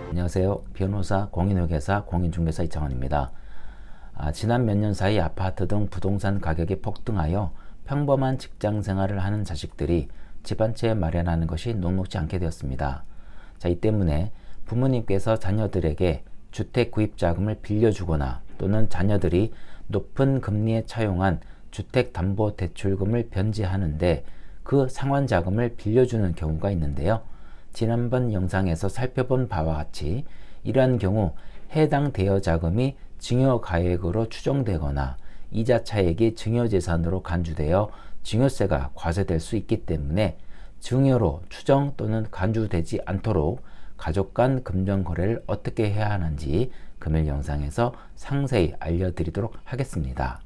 안녕하세요. 변호사, 공인회계사, 공인중개사 이창원입니다. 지난 몇 년 사이 아파트 등 부동산 가격이 폭등하여 평범한 직장 생활을 하는 자식들이 집 한 채 마련하는 것이 녹록지 않게 되었습니다. 이 때문에 부모님께서 자녀들에게 주택 구입 자금을 빌려주거나 또는 자녀들이 높은 금리에 차용한 주택담보대출금을 변제하는데 그 상환 자금을 빌려주는 경우가 있는데요. 지난번 영상에서 살펴본 바와 같이 이러한 경우 해당 대여 자금이 증여가액으로 추정되거나 이자 차액이 증여재산으로 간주되어 증여세가 과세될 수 있기 때문에 증여로 추정 또는 간주되지 않도록 가족 간 금전거래를 어떻게 해야 하는지 금일 영상에서 상세히 알려드리도록 하겠습니다.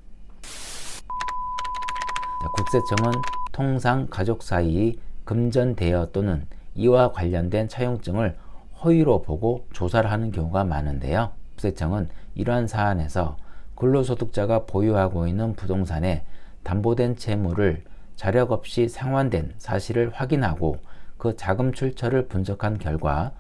국세청은 통상 가족 사이의 금전대여 또는 이와 관련된 차용증을 허위로 보고 조사를 하는 경우가 많은데요. 국세청은 이러한 사안에서 근로소득자가 보유하고 있는 부동산에 담보된 채무를 자력 없이 상환된 사실을 확인하고 그 자금 출처를 분석한 결과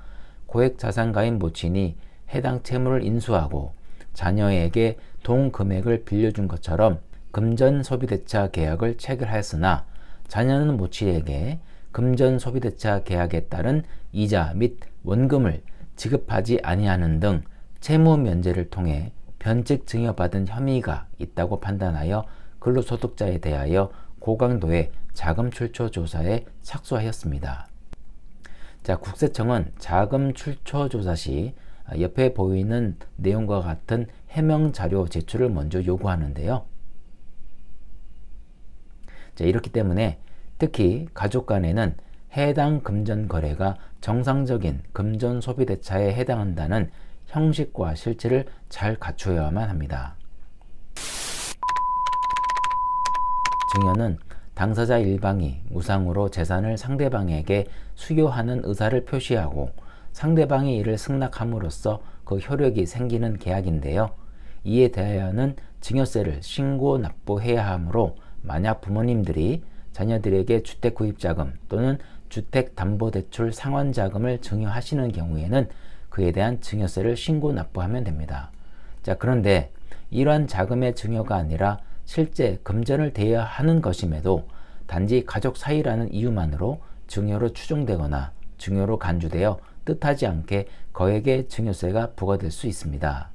고액자산가인 모친이 해당 채무를 인수하고 자녀에게 동금액을 빌려준 것처럼 금전소비대차 계약을 체결하였으나 자녀는 모친에게 금전소비대차 계약에 따른 이자 및 원금을 지급하지 아니하는 등 채무 면제를 통해 변칙 증여받은 혐의가 있다고 판단하여 근로소득자에 대하여 고강도의 자금 출처 조사에 착수하였습니다. 국세청은 자금 출처 조사 시 옆에 보이는 내용과 같은 해명 자료 제출을 먼저 요구하는데요. 이렇기 때문에 특히 가족 간에는 해당 금전 거래가 정상적인 금전 소비 대차에 해당한다는 형식과 실체를 잘 갖추어야만 합니다. 증여는 당사자 일방이 무상으로 재산을 상대방에게 수여하는 의사를 표시하고 상대방이 이를 승낙함으로써 그 효력이 생기는 계약인데요. 이에 대하여는 증여세를 신고 납부해야 하므로 만약 부모님들이 자녀들에게 주택구입자금 또는 주택담보대출 상환자금을 증여하시는 경우에는 그에 대한 증여세를 신고 납부하면 됩니다. 그런데 이러한 자금의 증여가 아니라 실제 금전을 대여하는 것임에도 단지 가족 사이라는 이유만으로 증여로 추정되거나 증여로 간주되어 뜻하지 않게 거액의 증여세가 부과될 수 있습니다.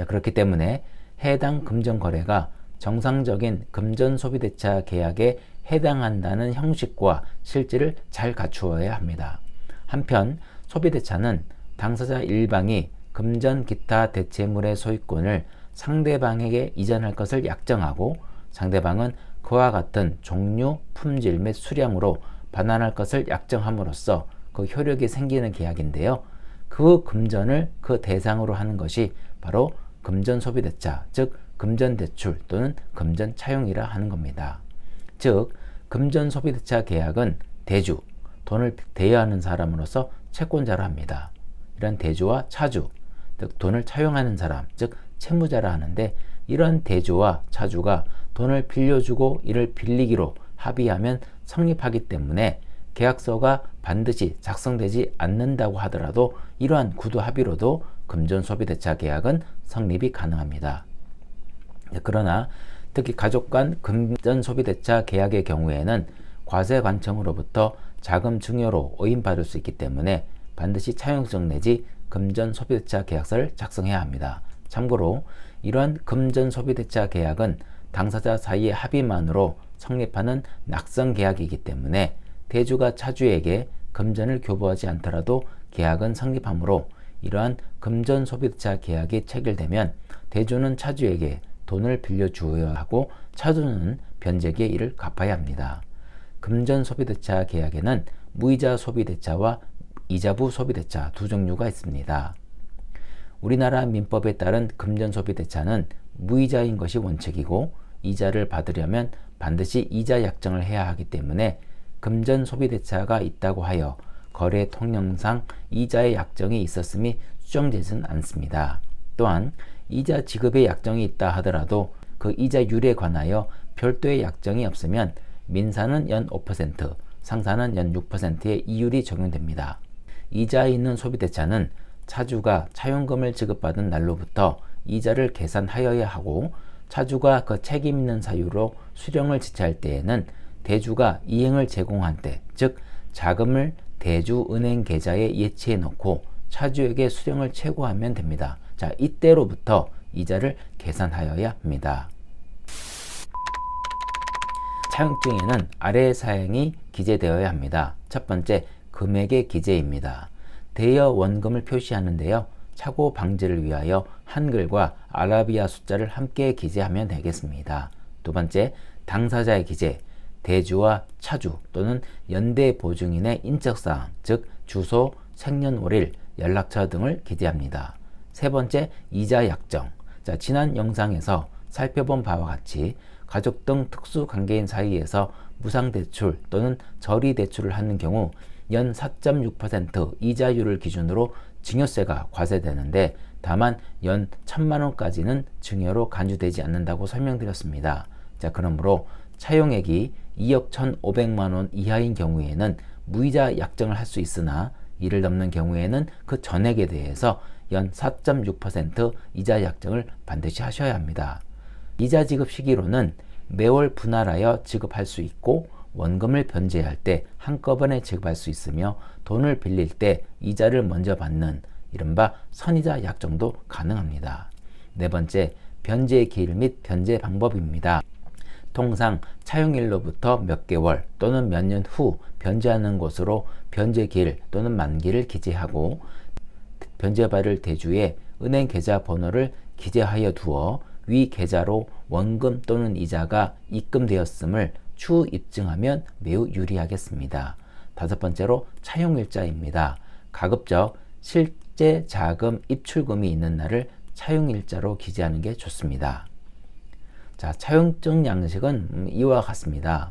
그렇기 때문에 해당 금전거래가 정상적인 금전소비대차 계약에 해당한다는 형식과 실질을 잘 갖추어야 합니다. 한편 소비대차는 당사자 일방이 금전 기타 대체물의 소유권을 상대방에게 이전할 것을 약정하고 상대방은 그와 같은 종류, 품질 및 수량으로 반환할 것을 약정함으로써 그 효력이 생기는 계약인데요. 그 금전을 그 대상으로 하는 것이 바로 금전소비대차, 즉 금전대출 또는 금전차용이라 하는 겁니다. 즉 금전소비대차 계약은 대주, 돈을 대여하는 사람으로서 채권자라 합니다. 이런 대주와 차주, 즉 돈을 차용하는 사람, 즉 채무자라 하는데 이런 대주와 차주가 돈을 빌려주고 이를 빌리기로 합의하면 성립하기 때문에 계약서가 반드시 작성되지 않는다고 하더라도 이러한 구두 합의로도 금전소비대차 계약은 성립이 가능합니다. 그러나 특히 가족 간 금전소비대차 계약의 경우에는 과세관청으로부터 자금 증여로 오인받을 수 있기 때문에 반드시 차용증 내지 금전소비대차 계약서를 작성해야 합니다. 참고로 이러한 금전소비대차 계약은 당사자 사이의 합의만으로 성립하는 낙선계약이기 때문에 대주가 차주에게 금전을 교부하지 않더라도 계약은 성립하므로 이러한 금전소비대차 계약이 체결되면 대주는 차주에게 돈을 빌려주어야 하고 차주는 변제기에 이를 갚아야 합니다. 금전소비대차 계약에는 무이자 소비대차와 이자부 소비대차 두 종류가 있습니다. 우리나라 민법에 따른 금전소비대차는 무이자인 것이 원칙이고 이자를 받으려면 반드시 이자 약정을 해야 하기 때문에 금전소비대차가 있다고 하여 거래 통령상 이자의 약정이 있었음이 수정되지는 않습니다. 또한 이자 지급의 약정이 있다 하더라도 그 이자율에 관하여 별도의 약정이 없으면 민사는 연 5%, 상사는 연 6%의 이율이 적용됩니다. 이자에 있는 소비대차는 차주가 차용금을 지급받은 날로부터 이자를 계산하여야 하고, 차주가 그 책임 있는 사유로 수령을 지체할 때에는 대주가 이행을 제공한 때, 즉 자금을 대주 은행 계좌에 예치해 놓고 차주에게 수령을 최고하면 됩니다. 자, 이때로부터 이자를 계산하여야 합니다. 차용증에는 아래의 사항이 기재되어야 합니다. 첫 번째, 금액의 기재입니다. 대여 원금을 표시하는데요, 착오 방지를 위하여 한글과 아라비아 숫자를 함께 기재하면 되겠습니다. 두 번째, 당사자의 기재, 대주와 차주 또는 연대 보증인의 인적사항, 즉 주소, 생년월일, 연락처 등을 기재합니다. 세 번째, 이자 약정. 자, 지난 영상에서 살펴본 바와 같이 가족 등 특수관계인 사이에서 무상대출 또는 저리대출을 하는 경우 연 4.6% 이자율을 기준으로 증여세가 과세되는데, 다만 연 1,000만원까지는 증여로 간주되지 않는다고 설명드렸습니다. 자, 그러므로 차용액이 2억 1,500만원 이하인 경우에는 무이자 약정을 할 수 있으나, 이를 넘는 경우에는 그 전액에 대해서 연 4.6% 이자 약정을 반드시 하셔야 합니다. 이자 지급 시기로는 매월 분할하여 지급할 수 있고, 원금을 변제할 때 한꺼번에 지급할 수 있으며, 돈을 빌릴 때 이자를 먼저 받는 이른바 선이자 약정도 가능합니다. 네 번째, 변제 기일 및 변제 방법입니다. 통상 차용일로부터 몇 개월 또는 몇 년 후 변제하는 것으로 변제 기일 또는 만기를 기재하고, 변제받을 대주의 은행 계좌 번호를 기재하여 두어 위 계좌로 원금 또는 이자가 입금되었음을 추후 입증하면 매우 유리하겠습니다. 다섯 번째로 차용일자입니다. 가급적 실제 자금 입출금이 있는 날을 차용일자로 기재하는 게 좋습니다. 자, 차용증 양식은 이와 같습니다.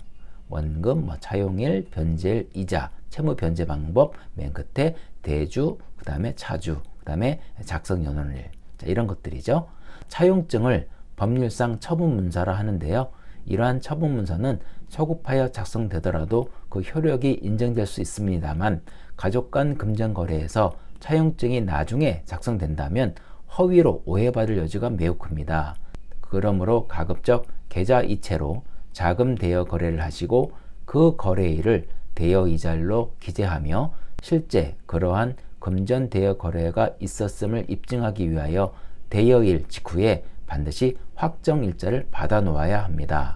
원금, 차용일, 변제일, 이자, 채무 변제 방법, 맨 끝에 대주, 그 다음에 차주, 그 다음에 작성 연원일. 자, 이런 것들이죠. 차용증을 법률상 처분문서라 하는데요, 이러한 처분문서는 소급하여 작성되더라도 그 효력이 인정될 수 있습니다만, 가족 간 금전거래에서 차용증이 나중에 작성된다면 허위로 오해받을 여지가 매우 큽니다. 그러므로 가급적 계좌 이체로 자금 대여 거래를 하시고, 그 거래일을 대여 이자일로 기재하며 실제 그러한 금전 대여 거래가 있었음을 입증하기 위하여 대여일 직후에 반드시 확정일자를 받아 놓아야 합니다.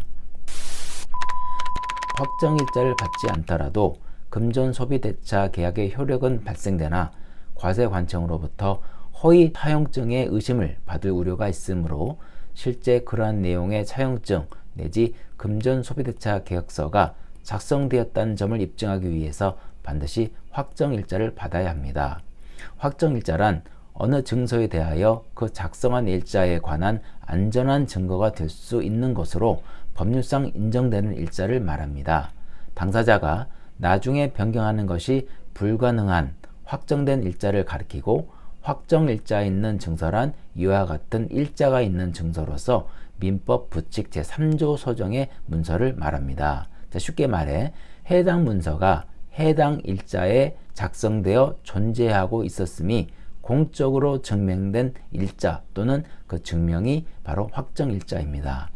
확정일자를 받지 않더라도 금전소비대차 계약의 효력은 발생되나 과세관청으로부터 허위 차용증의 의심을 받을 우려가 있으므로, 실제 그러한 내용의 차용증 내지 금전소비대차 계약서가 작성되었다는 점을 입증하기 위해서 반드시 확정일자를 받아야 합니다. 확정일자란 어느 증서에 대하여 그 작성한 일자에 관한 안전한 증거가 될 수 있는 것으로 법률상 인정되는 일자를 말합니다. 당사자가 나중에 변경하는 것이 불가능한 확정된 일자를 가리키고, 확정일자에 있는 증서란 이와 같은 일자가 있는 증서로서 민법 부칙 제3조 소정의 문서를 말합니다. 자, 쉽게 말해 해당 문서가 해당 일자에 작성되어 존재하고 있었음이 공적으로 증명된 일자 또는 그 증명이 바로 확정일자입니다.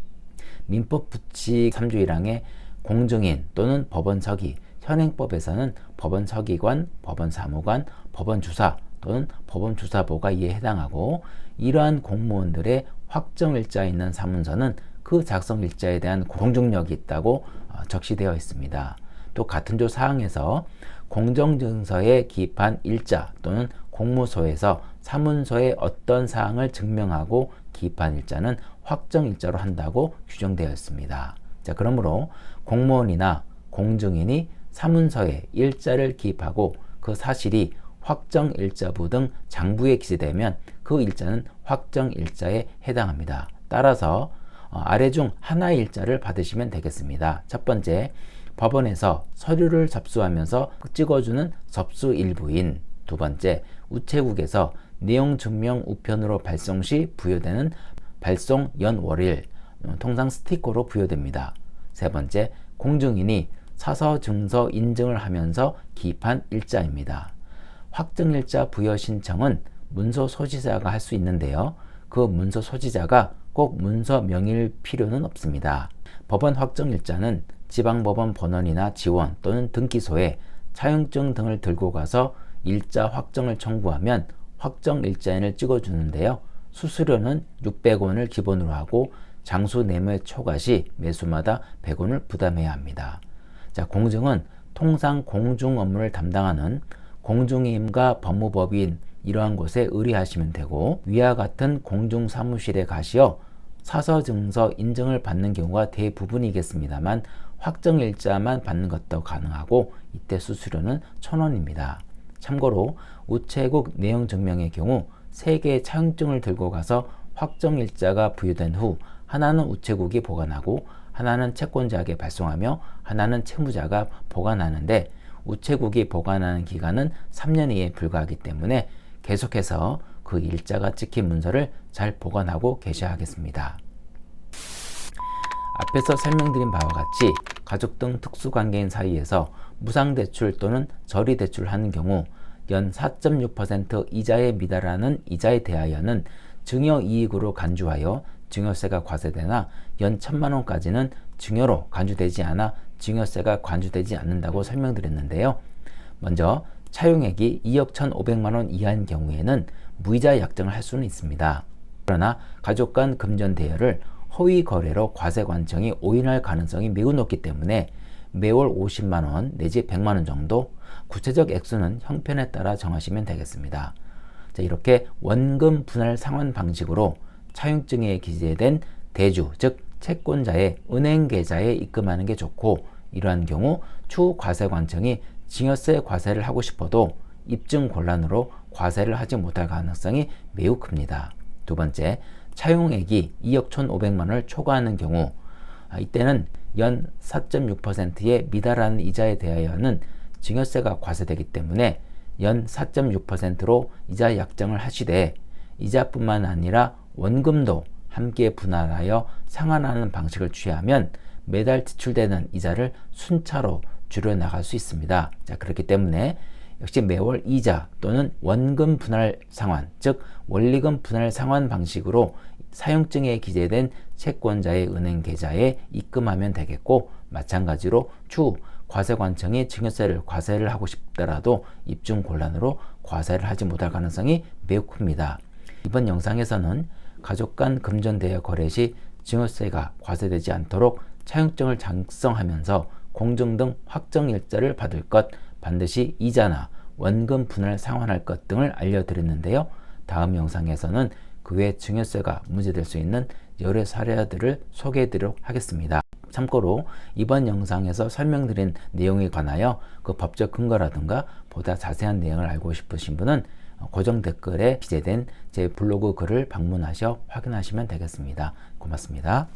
민법 부칙 3조 1항의 공증인 또는 법원서기, 현행법에서는 법원서기관, 법원사무관, 법원주사 또는 법원주사보가 이에 해당하고, 이러한 공무원들의 확정일자에 있는 사문서는 그 작성일자에 대한 공증력이 있다고 적시되어 있습니다. 또 같은 조 사항에서 공정증서에 기입한 일자 또는 공무소에서 사문서의 어떤 사항을 증명하고 기입한 일자는 확정일자로 한다고 규정되어 있습니다. 자, 그러므로 공무원이나 공증인이 사문서에 일자를 기입하고 그 사실이 확정일자부 등 장부에 기재되면 그 일자는 확정일자에 해당합니다. 따라서 아래 중 하나의 일자를 받으시면 되겠습니다. 첫 번째, 법원에서 서류를 접수하면서 찍어주는 접수 일부인. 두 번째, 우체국에서 내용 증명 우편으로 발송 시 부여되는 발송 연월일. 통상 스티커로 부여됩니다. 세 번째, 공증인이 사서 증서 인증을 하면서 기입한 일자입니다. 확정일자 부여 신청은 문서 소지자가 할 수 있는데요. 그 문서 소지자가 꼭 문서 명의일 필요는 없습니다. 법원 확정일자는 지방법원 본원이나 지원 또는 등기소에 차용증 등을 들고 가서 일자 확정을 청구하면 확정일자인을 찍어주는데요. 수수료는 600원을 기본으로 하고 장수 내매 초과 시 매수마다 100원을 부담해야 합니다. 자, 공증은 통상 공중 업무를 담당하는 공중임과 법무법인 이러한 곳에 의뢰하시면 되고, 위와 같은 공중사무실에 가시어 사서증서 인증을 받는 경우가 대부분이겠습니다만 확정일자만 받는 것도 가능하고 이때 수수료는 1,000원입니다. 참고로 우체국 내용증명의 경우 3개의 차용증을 들고 가서 확정일자가 부여된 후 하나는 우체국이 보관하고 하나는 채권자에게 발송하며 하나는 채무자가 보관하는데, 우체국이 보관하는 기간은 3년 이에 불과하기 때문에 계속해서 그 일자가 찍힌 문서를 잘 보관하고 계셔야 하겠습니다. 앞에서 설명드린 바와 같이 가족 등 특수관계인 사이에서 무상대출 또는 저리대출을 하는 경우 연 4.6% 이자에 미달하는 이자에 대하여는 증여이익으로 간주하여 증여세가 과세되나 연 1,000만 원까지는 증여로 간주되지 않아 증여세가 간주되지 않는다고 설명드렸는데요. 먼저 차용액이 2억 1,500만 원 이하인 경우에는 무이자 약정을 할 수는 있습니다. 그러나 가족 간 금전 대여를 허위 거래로 과세관청이 오인할 가능성이 매우 높기 때문에 매월 50만 원 내지 100만 원 정도, 구체적 액수는 형편에 따라 정하시면 되겠습니다. 자, 이렇게 원금 분할 상환 방식으로 차용증에 기재된 대주, 즉 채권자의 은행 계좌에 입금하는 게 좋고, 이러한 경우 추후 과세관청이 증여세 과세를 하고 싶어도 입증 곤란으로 과세를 하지 못할 가능성이 매우 큽니다. 두 번째, 차용액이 2억 1,500만 원을 초과하는 경우 이때는 연 4.6%의 미달하는 이자에 대하여는 증여세가 과세되기 때문에 연 4.6%로 이자 약정을 하시되 이자뿐만 아니라 원금도 함께 분할하여 상환하는 방식을 취하면 매달 지출되는 이자를 순차로 줄여나갈 수 있습니다. 자, 그렇기 때문에 역시 매월 이자 또는 원금 분할 상환, 즉 원리금 분할 상환 방식으로 사용증에 기재된 채권자의 은행 계좌에 입금하면 되겠고, 마찬가지로 추후 과세관청이 증여세를 과세를 하고 싶더라도 입증 곤란으로 과세를 하지 못할 가능성이 매우 큽니다. 이번 영상에서는 가족 간 금전 대여 거래 시 증여세가 과세되지 않도록 차용증을 작성하면서 공증 등 확정 일자를 받을 것, 반드시 이자나 원금 분할 상환할 것 등을 알려드렸는데요. 다음 영상에서는 그 외 증여세가 문제될 수 있는 여러 사례들을 소개해드리도록 하겠습니다. 참고로 이번 영상에서 설명드린 내용에 관하여 그 법적 근거라든가 보다 자세한 내용을 알고 싶으신 분은 고정 댓글에 기재된 제 블로그 글을 방문하셔 확인하시면 되겠습니다. 고맙습니다.